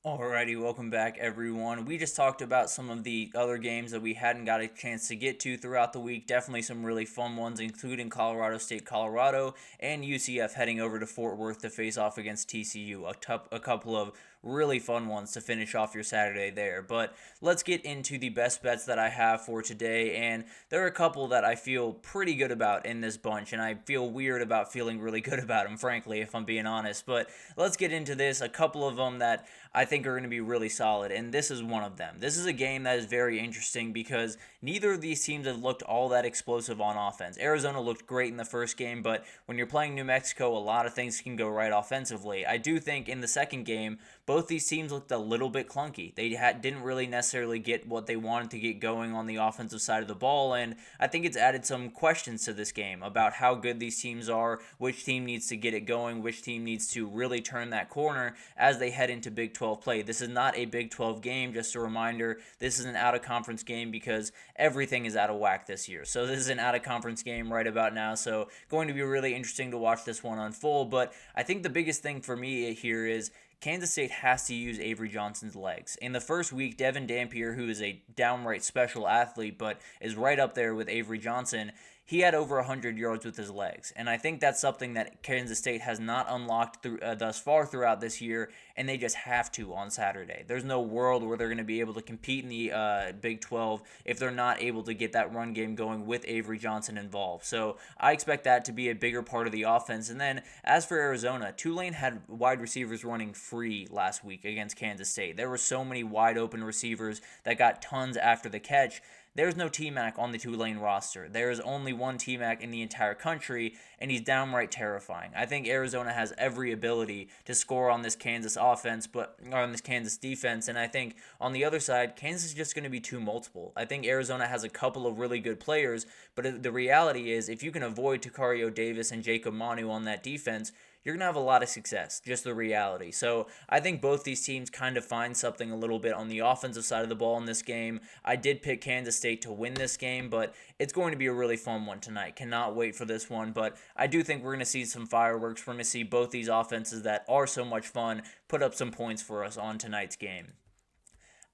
Alrighty, welcome back everyone. We just talked about some of the other games that we hadn't got a chance to get to throughout the week. Definitely some really fun ones, including Colorado State, Colorado, and UCF heading over to Fort Worth to face off against TCU. A couple of really fun ones to finish off your Saturday there. But let's get into the best bets that I have for today, and there are a couple that I feel pretty good about in this bunch, and I feel weird about feeling really good about them, frankly, if I'm being honest. But let's get into this. A couple of them that I think are going to be really solid, and this is one of them. This is a game that is very interesting because neither of these teams have looked all that explosive on offense. Arizona looked great in the first game, but when you're playing New Mexico, a lot of things can go right offensively. I do think in the second game, both these teams looked a little bit clunky. They didn't really necessarily get what they wanted to get going on the offensive side of the ball, and I think it's added some questions to this game about how good these teams are, which team needs to get it going, which team needs to really turn that corner as they head into Big 12 play. This is not a Big 12 game, just a reminder. This is an out-of-conference game because everything is out of whack this year. So this is an out-of-conference game right about now, so going to be really interesting to watch this one unfold, but I think the biggest thing for me here is Kansas State has to use Avery Johnson's legs. In the first week, Devin Dampier, who is a downright special athlete but is right up there with Avery Johnson, he had over 100 yards with his legs. And I think that's something that Kansas State has not unlocked thus far throughout this year, and they just have to on Saturday. There's no world where they're going to be able to compete in the Big 12 if they're not able to get that run game going with Avery Johnson involved. So I expect that to be a bigger part of the offense. And then as for Arizona, Tulane had wide receivers running free last week against Kansas State. There were so many wide open receivers that got tons after the catch. There's no T-Mac on the Tulane roster. There is only one T-Mac in the entire country, and he's downright terrifying. I think Arizona has every ability to score on this Kansas offense, but on this Kansas defense, and I think on the other side, Kansas is just going to be too multiple. I think Arizona has a couple of really good players, but the reality is if you can avoid Takario Davis and Jacob Manu on that defense, you're going to have a lot of success, just the reality. So I think both these teams kind of find something a little bit on the offensive side of the ball in this game. I did pick Kansas State to win this game, but it's going to be a really fun one tonight. Cannot wait for this one, but I do think we're going to see some fireworks. We're going to see both these offenses that are so much fun put up some points for us on tonight's game.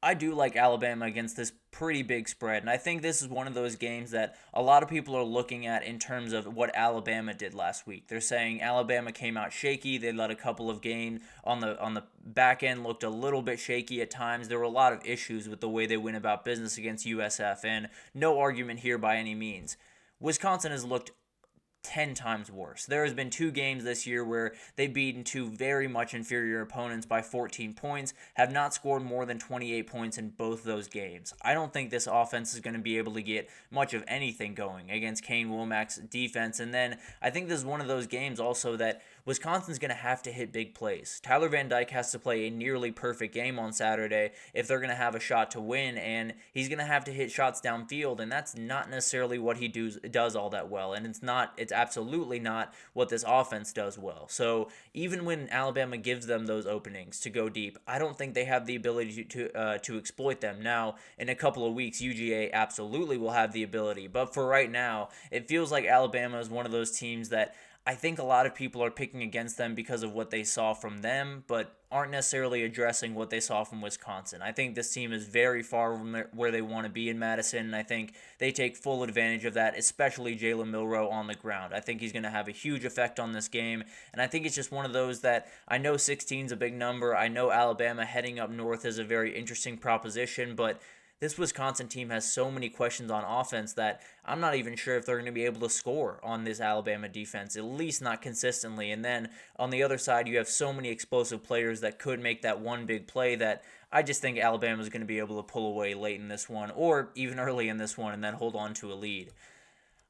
I do like Alabama against this pretty big spread, and I think this is one of those games that a lot of people are looking at in terms of what Alabama did last week. They're saying Alabama came out shaky. They let a couple of games on the back end looked a little bit shaky at times. There were a lot of issues with the way they went about business against USF, and no argument here by any means. Wisconsin has looked 10 times worse. There has been two games this year where they've beaten two very much inferior opponents by 14 points, have not scored more than 28 points in both those games. I don't think this offense is going to be able to get much of anything going against Kane Womack's defense. And then I think this is one of those games also that Wisconsin's going to have to hit big plays. Tyler Van Dyke has to play a nearly perfect game on Saturday if they're going to have a shot to win, and he's going to have to hit shots downfield, and that's not necessarily what he does all that well, and it's absolutely not what this offense does well. So even when Alabama gives them those openings to go deep, I don't think they have the ability to exploit them. Now, in a couple of weeks, UGA absolutely will have the ability, but for right now, it feels like Alabama is one of those teams that I think a lot of people are picking against them because of what they saw from them, but aren't necessarily addressing what they saw from Wisconsin. I think this team is very far from where they want to be in Madison, and I think they take full advantage of that, especially Jalen Milroe on the ground. I think he's going to have a huge effect on this game, and I think it's just one of those that I know 16 is a big number. I know Alabama heading up north is a very interesting proposition, but this Wisconsin team has so many questions on offense that I'm not even sure if they're going to be able to score on this Alabama defense, at least not consistently. And then on the other side, you have so many explosive players that could make that one big play that I just think Alabama is going to be able to pull away late in this one or even early in this one and then hold on to a lead.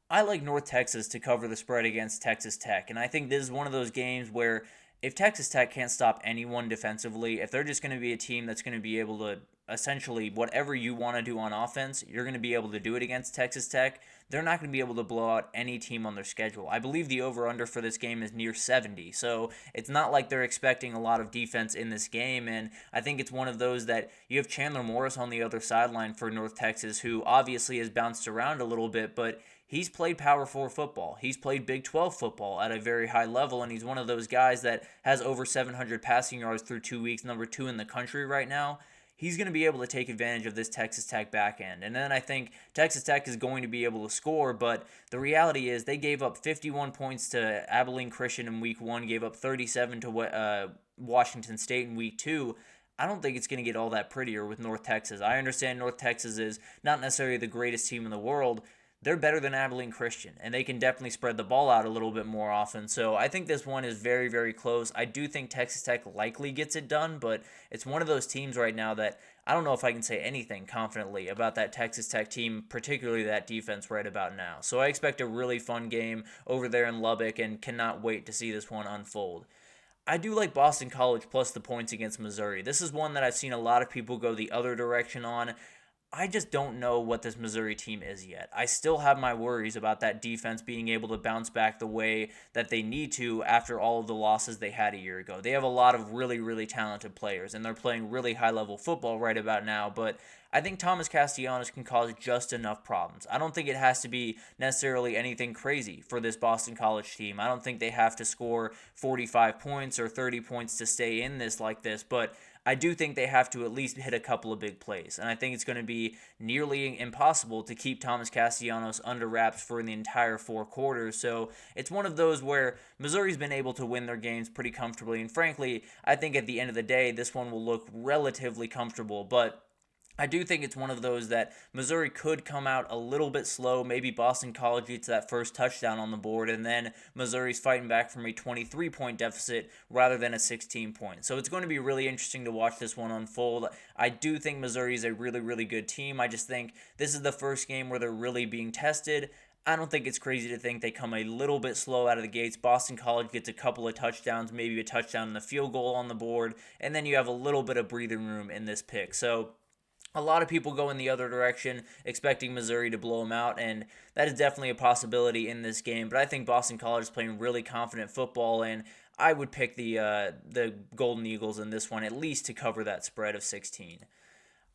I like North Texas to cover the spread against Texas Tech, and I think this is one of those games where if Texas Tech can't stop anyone defensively, if they're just going to be a team that's going to be able to essentially whatever you want to do on offense, you're going to be able to do it against Texas Tech. They're not going to be able to blow out any team on their schedule. I believe the over-under for this game is near 70, so it's not like they're expecting a lot of defense in this game, and I think it's one of those that you have Chandler Morris on the other sideline for North Texas, who obviously has bounced around a little bit, but he's played Power 4 football. He's played Big 12 football at a very high level, and he's one of those guys that has over 700 passing yards through 2 weeks, number 2 in the country right now. He's going to be able to take advantage of this Texas Tech back end. And then I think Texas Tech is going to be able to score, but the reality is they gave up 51 points to Abilene Christian in week 1, gave up 37 to Washington State in week 2. I don't think it's going to get all that prettier with North Texas. I understand North Texas is not necessarily the greatest team in the world. They're better than Abilene Christian, and they can definitely spread the ball out a little bit more often. So I think this one is very, very close. I do think Texas Tech likely gets it done, but it's one of those teams right now that I don't know if I can say anything confidently about that Texas Tech team, particularly that defense right about now. So I expect a really fun game over there in Lubbock and cannot wait to see this one unfold. I do like Boston College plus the points against Missouri. This is one that I've seen a lot of people go the other direction on. I just don't know what this Missouri team is yet. I still have my worries about that defense being able to bounce back the way that they need to after all of the losses they had a year ago. They have a lot of really, really talented players, and they're playing really high-level football right about now, but I think Thomas Castellanos can cause just enough problems. I don't think it has to be necessarily anything crazy for this Boston College team. I don't think they have to score 45 points or 30 points to stay in this like this, but I do think they have to at least hit a couple of big plays, and I think it's going to be nearly impossible to keep Thomas Castellanos under wraps for the entire 4 quarters. So it's one of those where Missouri's been able to win their games pretty comfortably, and frankly, I think at the end of the day, this one will look relatively comfortable, but I do think it's one of those that Missouri could come out a little bit slow. Maybe Boston College gets that first touchdown on the board, and then Missouri's fighting back from a 23-point deficit rather than a 16-point. So it's going to be really interesting to watch this one unfold. I do think Missouri is a really, really good team. I just think this is the first game where they're really being tested. I don't think it's crazy to think they come a little bit slow out of the gates. Boston College gets a couple of touchdowns, maybe a touchdown and a field goal on the board, and then you have a little bit of breathing room in this pick. So a lot of people go in the other direction, expecting Missouri to blow them out, and that is definitely a possibility in this game. But I think Boston College is playing really confident football, and I would pick the Golden Eagles in this one, at least to cover that spread of 16.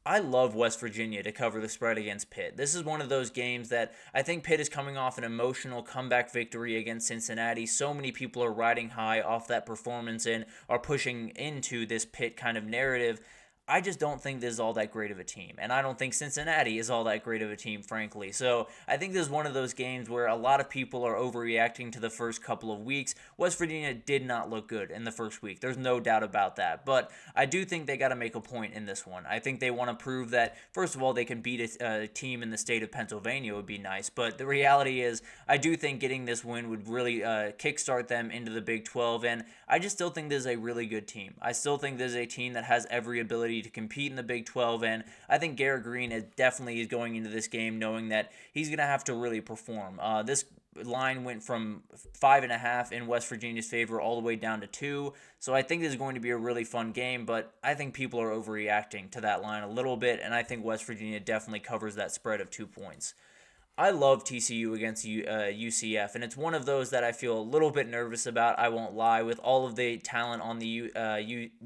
I love West Virginia to cover the spread against Pitt. This is one of those games that I think Pitt is coming off an emotional comeback victory against Cincinnati. So many people are riding high off that performance and are pushing into this Pitt kind of narrative. I just don't think this is all that great of a team, and I don't think Cincinnati is all that great of a team, frankly. So I think this is one of those games where a lot of people are overreacting to the first couple of weeks. West Virginia did not look good in the first week. There's no doubt about that, but I do think they got to make a point in this one. I think they want to prove that, first of all, they can beat a team in the state of Pennsylvania would be nice, but the reality is I do think getting this win would really kickstart them into the Big 12, and I just still think this is a really good team. I still think this is a team that has every ability to compete in the Big 12, and I think Garrett Green definitely is going into this game knowing that he's going to have to really perform. This line went from 5.5 in West Virginia's favor all the way down to 2, so I think this is going to be a really fun game, but I think people are overreacting to that line a little bit, and I think West Virginia definitely covers that spread of 2 points. I love TCU against UCF, and it's one of those that I feel a little bit nervous about, I won't lie. With all of the talent on the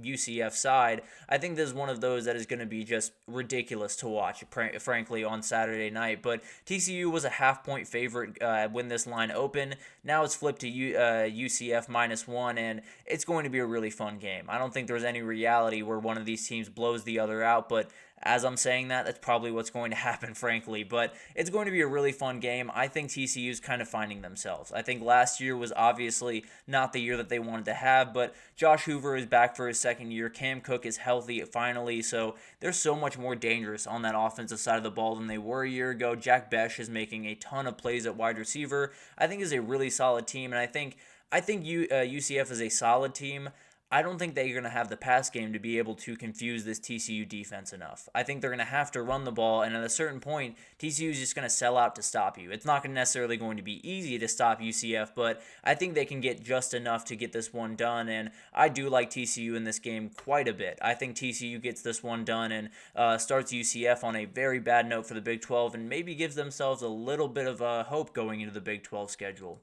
UCF side, I think this is one of those that is going to be just ridiculous to watch, frankly, on Saturday night. But TCU was a half-point favorite when this line opened. Now it's flipped to UCF -1, and it's going to be a really fun game. I don't think there's any reality where one of these teams blows the other out, but as I'm saying that, that's probably what's going to happen, frankly. But it's going to be a really fun game. I think TCU's kind of finding themselves. I think last year was obviously not the year that they wanted to have, but Josh Hoover is back for his second year. Cam Cook is healthy finally, so they're so much more dangerous on that offensive side of the ball than they were a year ago. Jack Besh is making a ton of plays at wide receiver. I think is a really solid team, and I think UCF is a solid team. I don't think they're going to have the pass game to be able to confuse this TCU defense enough. I think they're going to have to run the ball, and at a certain point, TCU is just going to sell out to stop you. It's not necessarily going to be easy to stop UCF, but I think they can get just enough to get this one done, and I do like TCU in this game quite a bit. I think TCU gets this one done and starts UCF on a very bad note for the Big 12 and maybe gives themselves a little bit of hope going into the Big 12 schedule.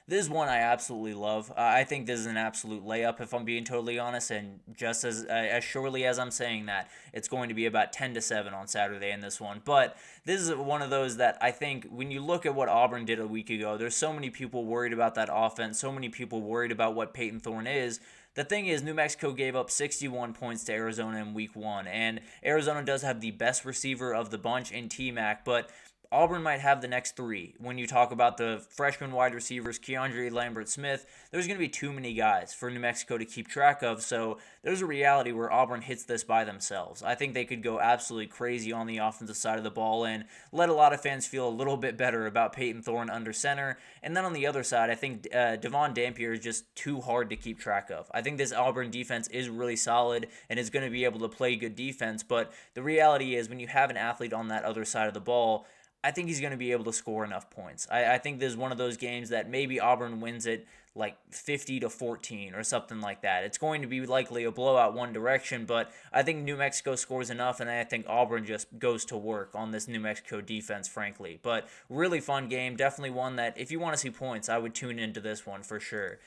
This is one I absolutely love. I think this is an absolute layup, if I'm being totally honest. And just as surely as I'm saying that, it's going to be about 10-7 on Saturday in this one. But this is one of those that I think when you look at what Auburn did a week ago, there's so many people worried about that offense, so many people worried about what Peyton Thorne is. The thing is, New Mexico gave up 61 points to Arizona in week one, and Arizona does have the best receiver of the bunch in T-Mac, but Auburn might have the next three. When you talk about the freshman wide receivers, Keandre Lambert-Smith, there's going to be too many guys for New Mexico to keep track of, so there's a reality where Auburn hits this by themselves. I think they could go absolutely crazy on the offensive side of the ball and let a lot of fans feel a little bit better about Peyton Thorne under center. And then on the other side, I think Devon Dampier is just too hard to keep track of. I think this Auburn defense is really solid and is going to be able to play good defense, but the reality is when you have an athlete on that other side of the ball, I think he's going to be able to score enough points. I think this is one of those games that maybe Auburn wins it like 50-14 or something like that. It's going to be likely a blowout one direction, but I think New Mexico scores enough, and I think Auburn just goes to work on this New Mexico defense, frankly. But really fun game, definitely one that if you want to see points, I would tune into this one for sure.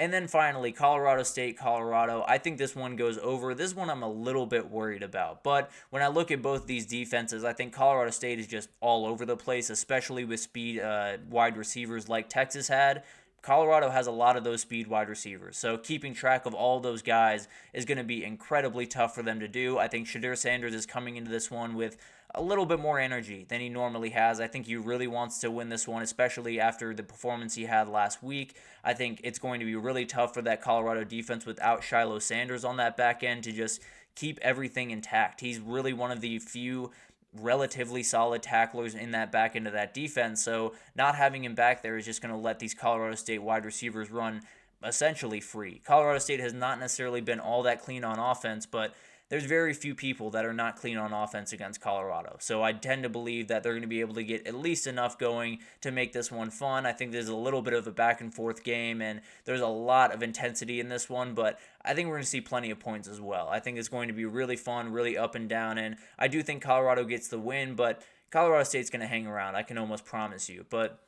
And then finally, Colorado State, Colorado. I think this one goes over. This one I'm a little bit worried about. But when I look at both these defenses, I think Colorado State is just all over the place, especially with speed wide receivers like Texas had. Colorado has a lot of those speed wide receivers. So keeping track of all those guys is going to be incredibly tough for them to do. I think Shedeur Sanders is coming into this one with a little bit more energy than he normally has. I think he really wants to win this one, especially after the performance he had last week. I think it's going to be really tough for that Colorado defense without Shiloh Sanders on that back end to just keep everything intact. He's really one of the few relatively solid tacklers in that back end of that defense. So not having him back there is just going to let these Colorado State wide receivers run essentially free. Colorado State has not necessarily been all that clean on offense, but there's very few people that are not clean on offense against Colorado. So I tend to believe that they're going to be able to get at least enough going to make this one fun. I think there's a little bit of a back and forth game, and there's a lot of intensity in this one, but I think we're going to see plenty of points as well. I think it's going to be really fun, really up and down, and I do think Colorado gets the win, but Colorado State's going to hang around. I can almost promise you. But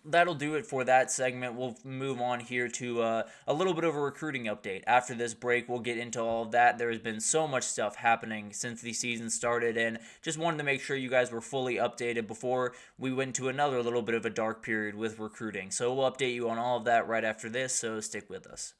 that'll do it for that segment. We'll move on here to a little bit of a recruiting update. After this break, we'll get into all of that. There has been so much stuff happening since the season started, and just wanted to make sure you guys were fully updated before we went to another little bit of a dark period with recruiting. So we'll update you on all of that right after this, so stick with us.